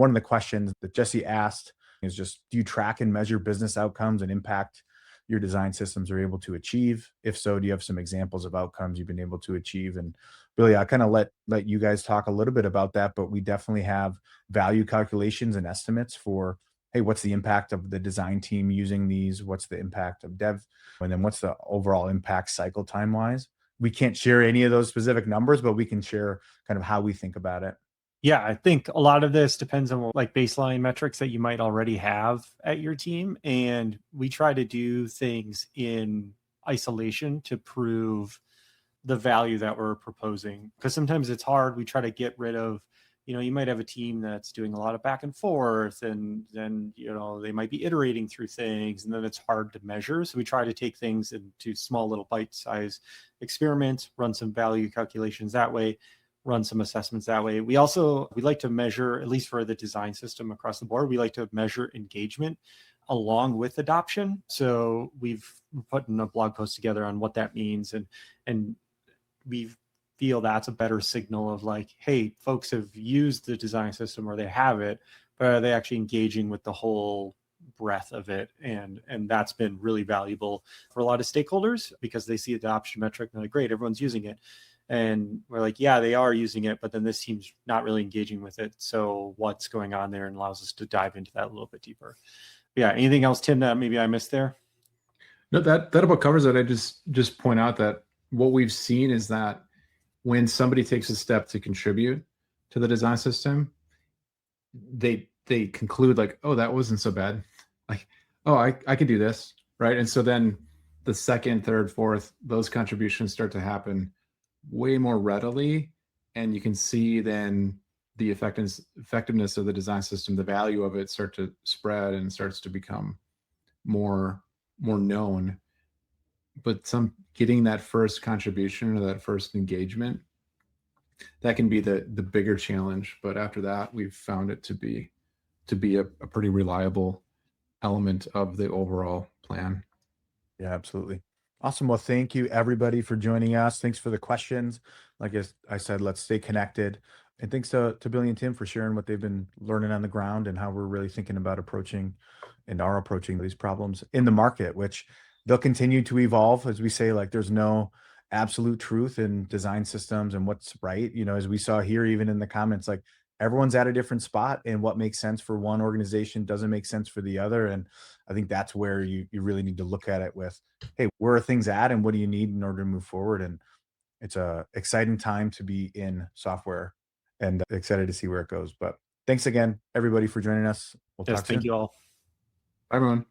One of the questions that Jesse asked is just, do you track and measure business outcomes and impact your design systems are able to achieve? If so, do you have some examples of outcomes you've been able to achieve? And really, I kind of let you guys talk a little bit about that, but we definitely have value calculations and estimates for, hey, what's the impact of the design team using these? What's the impact of dev? And then what's the overall impact cycle time wise? We can't share any of those specific numbers, but we can share kind of how we think about it. Yeah, I think a lot of this depends on like baseline metrics that you might already have at your team. And we try to do things in isolation to prove the value that we're proposing. Because sometimes it's hard. We try to get rid of, you might have a team that's doing a lot of back and forth, and then, they might be iterating through things, and then it's hard to measure. So we try to take things into small little bite-sized experiments, run some value calculations that way, run some assessments that way. We like to measure, at least for the design system across the board, we like to measure engagement along with adoption. So we've put in a blog post together on what that means. And we feel that's a better signal of like, hey, folks have used the design system or they have it, but are they actually engaging with the whole breadth of it? And that's been really valuable for a lot of stakeholders because they see adoption metric and they're like, great, everyone's using it. And we're like, yeah, they are using it, but then this team's not really engaging with it. So what's going on there, and allows us to dive into that a little bit deeper. Yeah. Anything else, Tim, that maybe I missed there? No, that about covers it. I just point out that what we've seen is that when somebody takes a step to contribute to the design system, they conclude like, oh, that wasn't so bad. Like, oh, I could do this, right? And so then the second, third, fourth, those contributions start to happen way more readily, and you can see then the effectiveness of the design system, the value of it start to spread and starts to become more known. But getting that first contribution or that first engagement, that can be the bigger challenge. But after that, we've found it to be a pretty reliable element of the overall plan. Yeah, absolutely. Awesome. Well, thank you everybody for joining us. Thanks for the questions. Like I said, let's stay connected. And thanks to Billy and Tim for sharing what they've been learning on the ground and how we're really thinking about approaching these problems in the market, which they'll continue to evolve. As we say, like there's no absolute truth in design systems and what's right. As we saw here, even in the comments, like everyone's at a different spot, and what makes sense for one organization doesn't make sense for the other. And I think that's where you really need to look at it with, hey, where are things at and what do you need in order to move forward? And it's a exciting time to be in software, and excited to see where it goes. But thanks again, everybody, for joining us. We'll Yes, talk thank soon. you all. Bye, everyone.